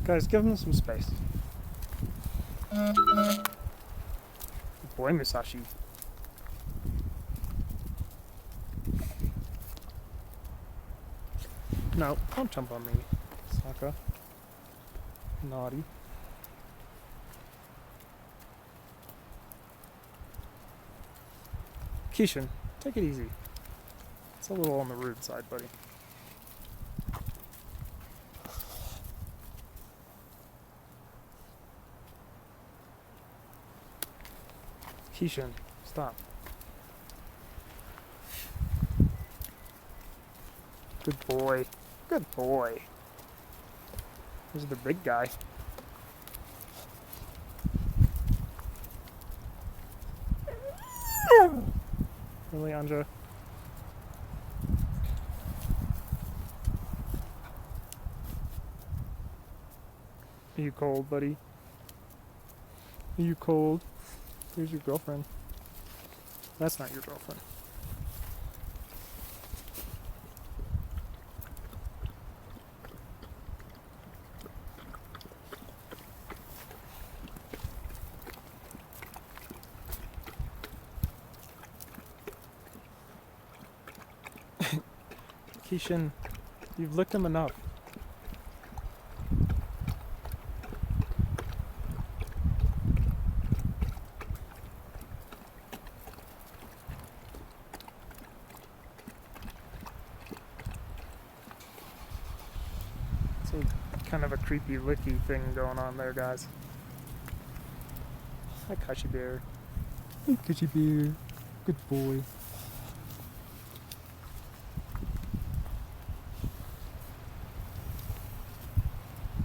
Guys, give him some space. Good boy, Musashi. No, don't jump on me, Sokka. Naughty. Kishin, take it easy. It's a little on the rude side, buddy. Kishin, stop. Good boy. Good boy. Here's the big guy. Really, Anja? Are you cold, buddy? Are you cold? Here's your girlfriend. That's not your girlfriend. Kishin, you've licked him enough. It's a kind of a creepy licky thing going on there, guys. Hi, Kashi Bear. Hey, Kashi Bear. Good boy.